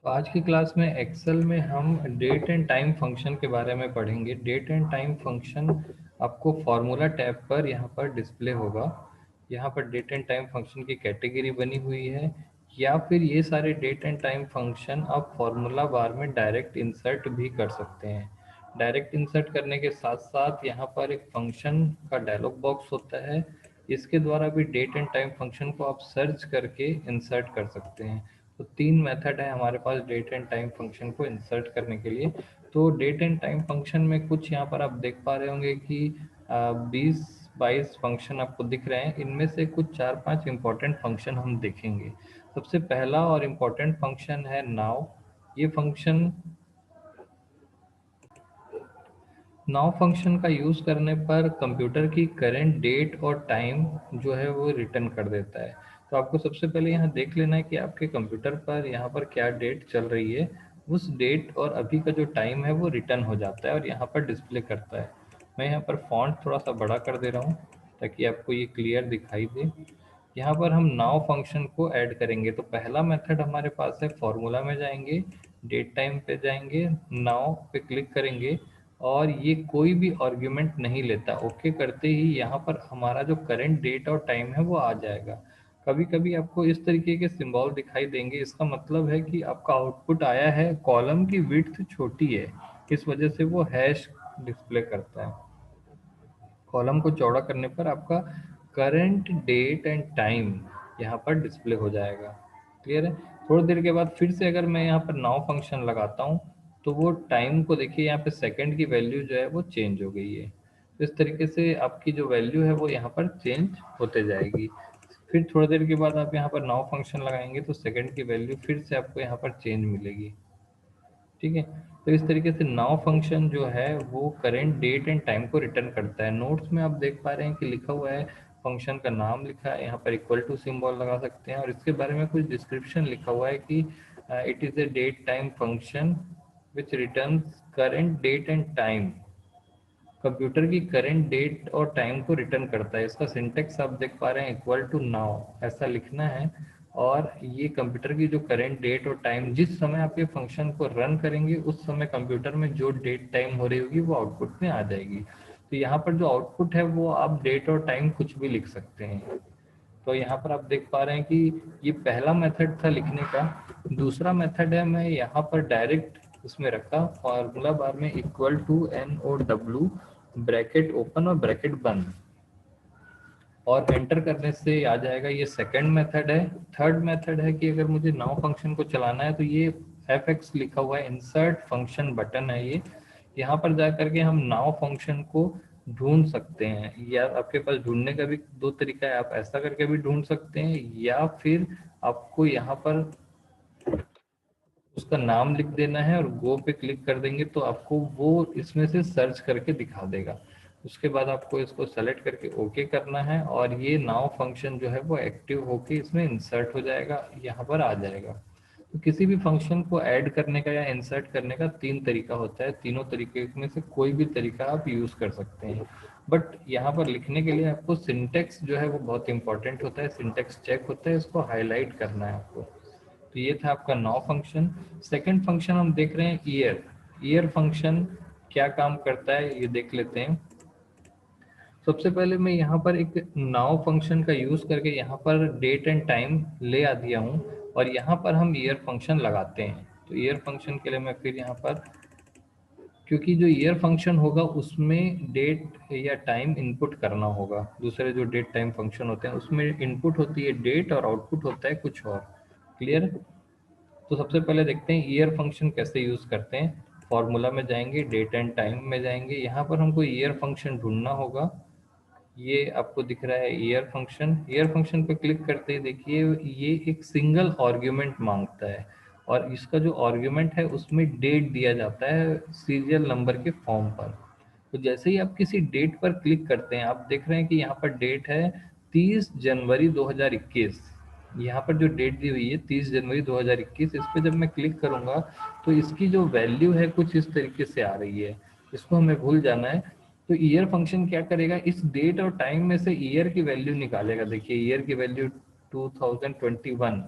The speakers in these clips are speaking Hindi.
आज की क्लास में एक्सेल में हम डेट एंड टाइम फंक्शन के बारे में पढ़ेंगे। डेट एंड टाइम फंक्शन आपको फॉर्मूला टैब पर यहाँ पर डिस्प्ले होगा। यहाँ पर डेट एंड टाइम फंक्शन की कैटेगरी बनी हुई है, या फिर ये सारे डेट एंड टाइम फंक्शन आप फॉर्मूला बार में डायरेक्ट इंसर्ट भी कर सकते हैं। डायरेक्ट इंसर्ट करने के साथ साथ यहाँ पर एक फंक्शन का डायलॉग बॉक्स होता है, इसके द्वारा भी डेट एंड टाइम फंक्शन को आप सर्च करके इंसर्ट कर सकते हैं। तो तीन मेथड है हमारे पास डेट एंड टाइम फंक्शन को इंसर्ट करने के लिए। तो डेट एंड टाइम फंक्शन में कुछ यहाँ पर आप देख पा रहे होंगे कि 20-22 फंक्शन आपको दिख रहे हैं। इनमें से कुछ 4-5 इंपॉर्टेंट फंक्शन हम देखेंगे। सबसे पहला और इम्पोर्टेंट फंक्शन है नाउ। ये फंक्शन नाउ फंक्शन का यूज़ करने पर कंप्यूटर की करंट डेट और टाइम जो है वो रिटर्न कर देता है। तो आपको सबसे पहले यहाँ देख लेना है कि आपके कंप्यूटर पर यहाँ पर क्या डेट चल रही है। उस डेट और अभी का जो टाइम है वो रिटर्न हो जाता है और यहाँ पर डिस्प्ले करता है। मैं यहाँ पर फॉन्ट थोड़ा सा बड़ा कर दे रहा हूँ ताकि आपको ये क्लियर दिखाई दे। यहाँ पर हम नाउ फंक्शन को ऐड करेंगे। तो पहला मेथड हमारे पास है, फॉर्मूला में जाएंगे, डेट टाइम पे जाएंगे, नाउ पे क्लिक करेंगे और ये कोई भी आर्ग्यूमेंट नहीं लेता। ओके करते ही यहाँ पर हमारा जो करंट डेट और टाइम है वो आ जाएगा। कभी कभी आपको इस तरीके के सिंबल दिखाई देंगे, इसका मतलब है कि आपका आउटपुट आया है, कॉलम की विड्थ छोटी है, इस वजह से वो हैश डिस्प्ले करता है। कॉलम को चौड़ा करने पर आपका करंट डेट एंड टाइम यहाँ पर डिस्प्ले हो जाएगा। क्लियर है। थोड़ी देर के बाद फिर से अगर मैं यहाँ पर नाउ फंक्शन लगाता हूँ तो वो टाइम को देखिए, यहाँ पे सेकंड की वैल्यू जो है वो चेंज हो गई है। तो इस तरीके से आपकी जो वैल्यू है वो यहाँ पर चेंज होते जाएगी। फिर थोड़ी देर के बाद आप यहाँ पर नाउ फंक्शन लगाएंगे तो सेकंड की वैल्यू फिर से आपको यहाँ पर चेंज मिलेगी। ठीक है। तो इस तरीके से नाउ फंक्शन जो है वो करंट डेट एंड टाइम को रिटर्न करता है। नोट्स में आप देख पा रहे हैं कि लिखा हुआ है, फंक्शन का नाम लिखा है, यहाँ पर इक्वल टू सिंबल लगा सकते हैं और इसके बारे में कुछ डिस्क्रिप्शन लिखा हुआ है कि it is a date time function which returns current date and time. Computer की करंट डेट और टाइम को रिटर्न करता है। इसका सिंटेक्स आप देख पा रहे हैं, इक्वल टू नाउ ऐसा लिखना है। और ये कंप्यूटर की जो करंट डेट और टाइम, जिस समय आप ये फंक्शन को रन करेंगे उस समय कंप्यूटर में जो डेट टाइम हो रही होगी वो आउटपुट में आ जाएगी। तो यहाँ पर जो आउटपुट है वो आप डेट और टाइम कुछ भी लिख सकते हैं। तो यहाँ पर आप देख पा रहे हैं कि ये पहला मेथड था लिखने का। दूसरा मेथड है, मैं यहाँ पर डायरेक्ट उसमें रखा फॉर्मूला बार में equal to NOW bracket open और ब्रैकेट बंद, और एंटर करने से आ जाएगा। ये सेकंड मेथड है। थर्ड मेथड है कि अगर मुझे नाउ फंक्शन को चलाना है तो ये FX लिखा हुआ है, इंसर्ट फंक्शन बटन है ये। यहाँ पर जा करके हम नाउ फंक्शन को ढूंढ सकते हैं, या आपके पास ढूंढने का भी दो तरीका है, आप ऐसा करके भी ढूंढ सकते हैं या फिर आपको यहाँ पर उसका नाम लिख देना है और गो पे क्लिक कर देंगे तो आपको वो इसमें से सर्च करके दिखा देगा। उसके बाद आपको इसको सेलेक्ट करके ओके करना है और ये नाउ फंक्शन जो है वो एक्टिव होके इसमें इंसर्ट हो जाएगा, यहाँ पर आ जाएगा। तो किसी भी फंक्शन को ऐड करने का या इंसर्ट करने का तीन तरीका होता है, तीनों तरीके में से कोई भी तरीका आप यूज कर सकते हैं। बट यहाँ पर लिखने के लिए आपको सिंटेक्स जो है वो बहुत इंपॉर्टेंट होता है, सिंटेक्स चेक होता है, इसको हाईलाइट करना है आपको। तो ये था आपका नाउ फंक्शन। सेकंड फंक्शन हम देख रहे हैं ईयर। ईयर फंक्शन क्या काम करता है ये देख लेते हैं। सबसे पहले मैं यहाँ पर एक नाउ फंक्शन का यूज करके यहाँ पर डेट एंड टाइम ले आ दिया हूँ और यहाँ पर हम ईयर फंक्शन लगाते हैं। तो ईयर फंक्शन के लिए मैं फिर यहाँ पर, क्योंकि जो ईयर फंक्शन होगा उसमें डेट या टाइम इनपुट करना होगा। दूसरे जो डेट टाइम फंक्शन होते हैं उसमें इनपुट होती है डेट और आउटपुट होता है कुछ और। क्लियर। तो सबसे पहले देखते हैं ईयर फंक्शन कैसे यूज करते हैं। फॉर्मूला में जाएंगे, डेट एंड टाइम में जाएंगे, यहाँ पर हमको ईयर फंक्शन ढूंढना होगा। ये आपको दिख रहा है ईयर फंक्शन। ईयर फंक्शन पे क्लिक करते ही देखिए ये एक सिंगल आर्ग्यूमेंट मांगता है और इसका जो आर्ग्यूमेंट है उसमें डेट दिया जाता है सीरियल नंबर के फॉर्म पर। तो जैसे ही आप किसी डेट पर क्लिक करते हैं, आप देख रहे हैं कि यहाँ पर डेट है 30 जनवरी 2021। यहाँ पर जो डेट दी हुई है 30 जनवरी 2021, इस पर जब मैं क्लिक करूँगा तो इसकी जो वैल्यू है कुछ इस तरीके से आ रही है। इसको हमें भूल जाना है। तो ईयर फंक्शन क्या करेगा, इस डेट और टाइम में से ईयर की वैल्यू निकालेगा। देखिए ईयर की वैल्यू 2021,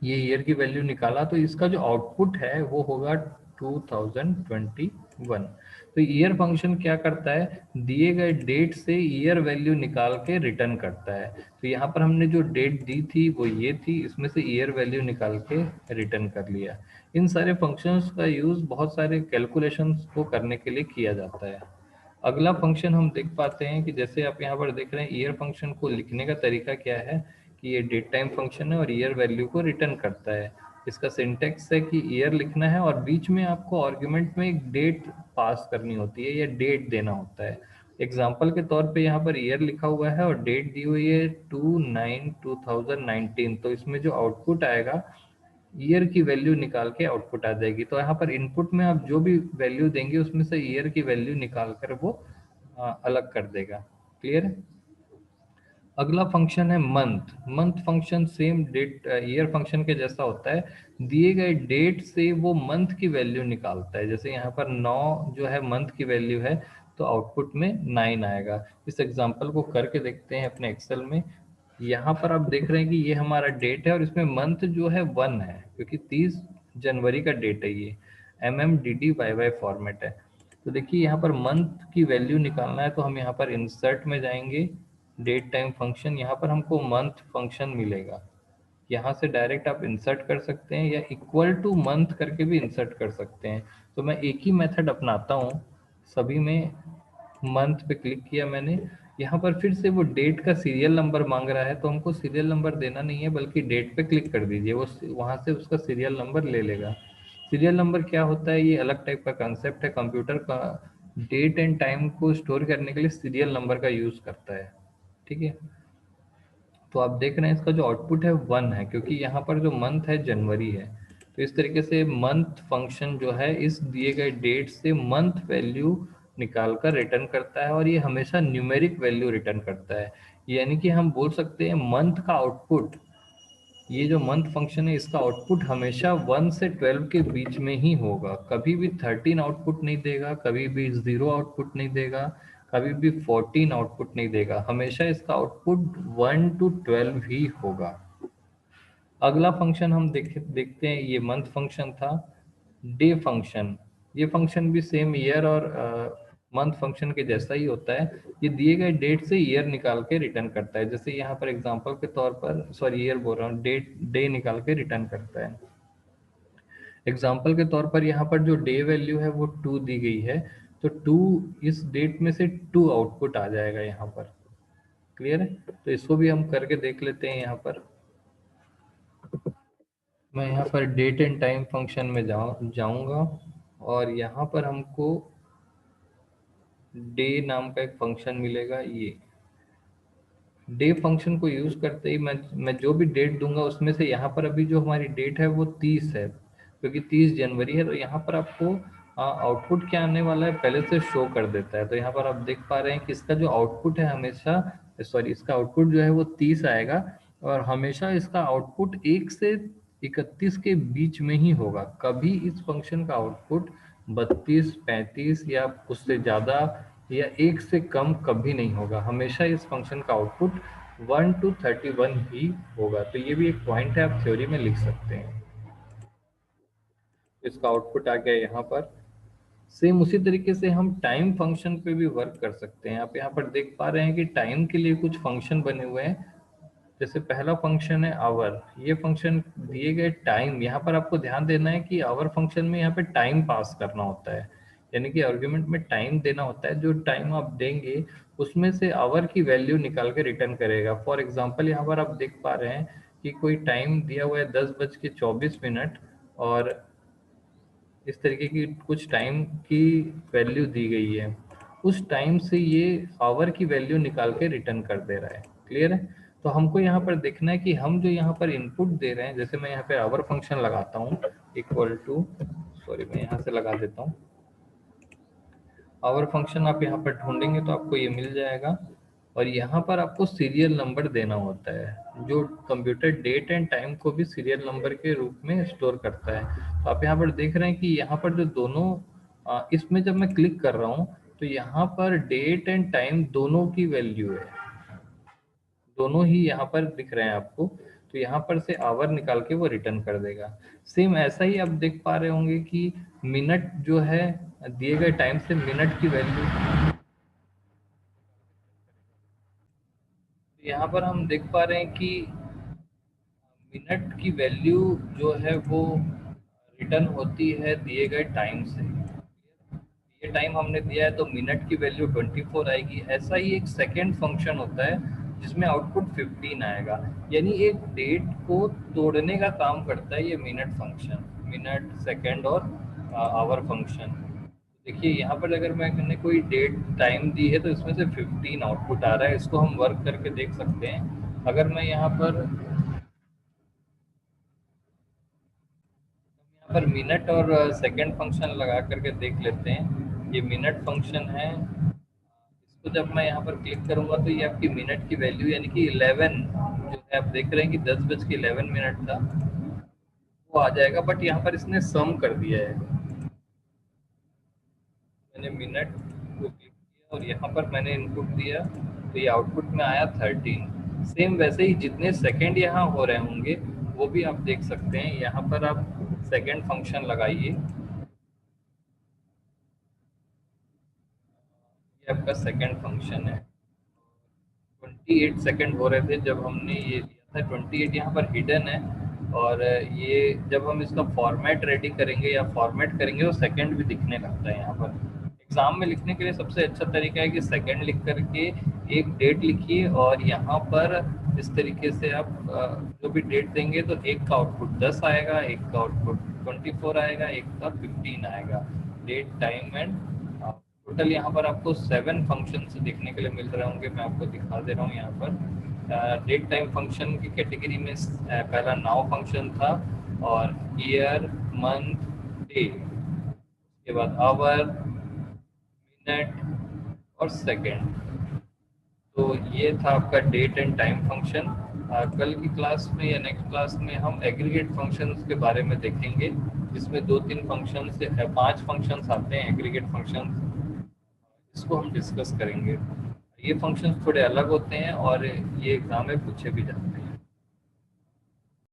ये ईयर की वैल्यू निकाला, तो इसका जो आउटपुट है वो होगा 2021। तो ईयर फंक्शन क्या करता है, दिए गए डेट से ईयर वैल्यू निकाल के रिटर्न करता है। तो यहाँ पर हमने जो डेट दी थी वो ये थी, इसमें से ईयर वैल्यू निकाल के रिटर्न कर लिया। इन सारे फंक्शंस का यूज बहुत सारे कैलकुलेशंस को करने के लिए किया जाता है। अगला फंक्शन हम देख पाते हैं कि जैसे आप यहाँ पर देख रहे हैं, ईयर फंक्शन को लिखने का तरीका क्या है कि ये डेट टाइम फंक्शन है और ईयर वैल्यू को रिटर्न करता है। इसका सिंटेक्स है कि ईयर लिखना है और बीच में आपको आर्ग्यूमेंट में एक डेट पास करनी होती है या डेट देना होता है। एग्जाम्पल के तौर पे यहाँ पर ईयर लिखा हुआ है और डेट दी हुई है 2/9/2019। तो इसमें जो आउटपुट आएगा, ईयर की वैल्यू निकाल के आउटपुट आ जाएगी। तो यहाँ पर इनपुट में आप जो भी वैल्यू देंगे उसमें से ईयर की वैल्यू निकाल कर वो अलग कर देगा। क्लियर है? अगला फंक्शन है month. Month function same date year function के जैसा होता है। दिए गए डेट से वो मंथ की वैल्यू निकालता है। जैसे यहाँ पर 9 जो है मंथ की वैल्यू है, तो आउटपुट में 9 आएगा। इस एग्जांपल को करके देखते हैं अपने एक्सेल में। यहाँ पर आप देख रहे हैं कि ये हमारा डेट है और इसमें मंथ जो है 1 है, क्योंकि 30 जनवरी का डेट है। ये MMDDYY फॉर्मेट है। तो देखिए यहाँ पर मंथ की वैल्यू निकालना है, तो हम यहाँ पर इंसर्ट में जाएंगे, डेट टाइम फंक्शन, यहाँ पर हमको मंथ फंक्शन मिलेगा। यहाँ से डायरेक्ट आप इंसर्ट कर सकते हैं या इक्वल टू मंथ करके भी इंसर्ट कर सकते हैं। तो मैं एक ही मेथड अपनाता हूँ सभी में। मंथ पे क्लिक किया मैंने, यहाँ पर फिर से वो डेट का सीरियल नंबर मांग रहा है, तो हमको सीरियल नंबर देना नहीं है बल्कि डेट पे क्लिक कर दीजिए, वो वहाँ से उसका सीरियल नंबर ले लेगा। सीरियल नंबर क्या होता है, ये अलग टाइप का कंसेप्ट है। कंप्यूटर का डेट एंड टाइम को स्टोर करने के लिए सीरियल नंबर का यूज करता है। ठीक है? तो आप देख रहे हैं इसका जो आउटपुट है 1 है, क्योंकि यहाँ पर जो मंथ है जनवरी है। तो इस तरीके से मंथ फंक्शन जो है इस दिए गए डेट से मंथ वैल्यू निकाल कर रिटर्न करता है, और ये हमेशा न्यूमेरिक वैल्यू रिटर्न करता है। यानी कि हम बोल सकते हैं मंथ का आउटपुट, ये जो मंथ फंक्शन है इसका आउटपुट हमेशा 1 से 12 के बीच में ही होगा। कभी भी 13 आउटपुट नहीं देगा, कभी भी 0 आउटपुट नहीं देगा, कभी भी 14 आउटपुट नहीं देगा। हमेशा इसका आउटपुट 1 to 12 ही होगा। अगला फंक्शन हम देखते हैं, ये मंथ फंक्शन था। डे फंक्शन, ये फंक्शन भी सेम ईयर और मंथ फंक्शन के जैसा ही होता है। ये दिए गए डेट से ईयर निकाल के रिटर्न करता है। जैसे यहाँ पर एग्जांपल के तौर पर, सॉरी ईयर बोल रहा हूँ, डेट डे निकाल के रिटर्न करता है। एग्जांपल के तौर पर यहाँ पर जो डे वैल्यू है वो 2 दी गई है, तो 2 इस डेट में से 2 आउटपुट आ जाएगा यहाँ पर। क्लियर है? तो इसको भी हम करके देख लेते हैं। यहाँ पर मैं यहाँ पर डेट एंड टाइम फंक्शन में जाऊँगा और यहाँ पर हमको डे नाम का एक फंक्शन मिलेगा। ये डे फंक्शन को यूज करते ही मैं जो भी डेट दूंगा उसमें से यहाँ पर अभी जो हमारी डेट है वो 30 है, क्योंकि 30 जनवरी है। तो यहाँ पर आपको आउटपुट क्या आने वाला है पहले से शो कर देता है। तो यहाँ पर आप देख पा रहे हैं कि इसका जो आउटपुट है हमेशा, सॉरी, इसका आउटपुट जो है वो 30 आएगा, और हमेशा इसका आउटपुट 1 से 31 के बीच में ही होगा। कभी इस फंक्शन का आउटपुट 32, 35 या उससे ज़्यादा या 1 से कम कभी नहीं होगा। हमेशा इस फंक्शन का आउटपुट 1 to 31 ही होगा। तो ये भी एक पॉइंट है, आप थ्योरी में लिख सकते हैं। इसका आउटपुट आ गया यहाँ पर। सेम उसी तरीके से हम टाइम फंक्शन पे भी वर्क कर सकते हैं। आप यहाँ पर देख पा रहे हैं कि टाइम के लिए कुछ फंक्शन बने हुए हैं। जैसे पहला फंक्शन है आवर, ये फंक्शन दिए गए टाइम, यहाँ पर आपको ध्यान देना है कि आवर फंक्शन में यहाँ पे टाइम पास करना होता है, यानी कि आर्ग्यूमेंट में टाइम देना होता है। जो टाइम आप देंगे उसमें से आवर की वैल्यू निकाल के रिटर्न करेगा। फॉर एग्जांपल यहाँ पर आप देख पा रहे हैं कि कोई टाइम दिया हुआ है 10:24, और इस तरीके की कुछ टाइम की वैल्यू दी गई है। उस टाइम से ये आवर की वैल्यू निकाल के रिटर्न कर दे रहा है। क्लियर है? तो हमको यहाँ पर देखना है कि हम जो यहाँ पर इनपुट दे रहे हैं, जैसे मैं यहाँ पे आवर फंक्शन लगाता हूँ, इक्वल टू, सॉरी मैं यहाँ से लगा देता हूँ, आवर फंक्शन आप यहाँ पर ढूंढेंगे तो आपको ये मिल जाएगा। और यहाँ पर आपको सीरियल नंबर देना होता है, जो कंप्यूटर डेट एंड टाइम को भी सीरियल नंबर के रूप में स्टोर करता है। तो आप यहाँ पर देख रहे हैं कि यहाँ पर जो दोनों इसमें जब मैं क्लिक कर रहा हूँ तो यहाँ पर डेट एंड टाइम दोनों की वैल्यू है, दोनों ही यहाँ पर दिख रहे हैं आपको। तो यहाँ पर से आवर निकाल के वो रिटर्न कर देगा। सेम ऐसा ही आप देख पा रहे होंगे कि मिनट जो है दिए गए टाइम से मिनट की वैल्यू, यहाँ पर हम देख पा रहे हैं कि मिनट की वैल्यू जो है वो रिटर्न होती है दिए गए टाइम से। ये टाइम हमने दिया है तो मिनट की वैल्यू 24 आएगी। ऐसा ही एक सेकेंड फंक्शन होता है जिसमें आउटपुट 15 आएगा। यानी एक डेट को तोड़ने का काम करता है ये मिनट फंक्शन, मिनट सेकेंड और आवर फंक्शन। देखिए यहाँ पर अगर मैंने कोई डेट टाइम दी है तो इसमें से 15 आउटपुट आ रहा है। इसको हम वर्क करके देख सकते हैं। अगर मैं यहाँ पर मिनट और सेकंड फंक्शन लगा करके देख लेते हैं। ये मिनट फंक्शन है। इसको जब मैं यहाँ पर क्लिक करूंगा तो ये आपकी मिनट की वैल्यू यानी कि 11 जो है, आप देख रहे हैं कि 10:11 था, वो आ जाएगा। बट यहाँ पर इसने सम कर दिया है। मैंने मिनट को क्लिक किया और यहाँ पर मैंने इनपुट दिया तो ये आउटपुट में आया 13। सेम वैसे ही जितने सेकंड यहाँ हो रहे होंगे वो भी आप देख सकते हैं। यहाँ पर आप सेकंड फंक्शन लगाइए। ये आपका सेकंड फंक्शन है। 28 सेकंड हो रहे थे जब हमने ये लिया था। 28 यहाँ पर हिडन है। और ये जब हम इसका फॉर्मेट रेडी करेंगे या फॉर्मेट करेंगे तो सेकंड भी दिखने लगता है। यहाँ पर एग्जाम में लिखने के लिए सबसे अच्छा तरीका है कि सेकंड लिख करके एक डेट लिखिए और यहाँ पर इस तरीके से आप जो भी डेट देंगे तो एक का आउटपुट 10 आएगा, एक का आउटपुट 24 आएगा, एक का 15 आएगा। डेट टाइम एंड टोटल यहाँ पर आपको 7 फंक्शन देखने के लिए मिल रहे होंगे। मैं आपको दिखा दे रहा हूँ। यहाँ पर डेट टाइम फंक्शन की कैटेगरी में पहला नाउ फंक्शन था और ईयर, मंथ, डे, उसके बाद आवर, मिनट और सेकंड। तो ये था आपका डेट एंड टाइम फंक्शन। कल की क्लास में या नेक्स्ट क्लास में हम एग्रीगेट फंक्शंस के बारे में देखेंगे, जिसमें 2-3 फंक्शंस या 5 फंक्शंस आते हैं एग्रीगेट फंक्शंस। इसको हम डिस्कस करेंगे। ये फंक्शंस थोड़े अलग होते हैं और ये एग्जाम में पूछे भी जाते हैं।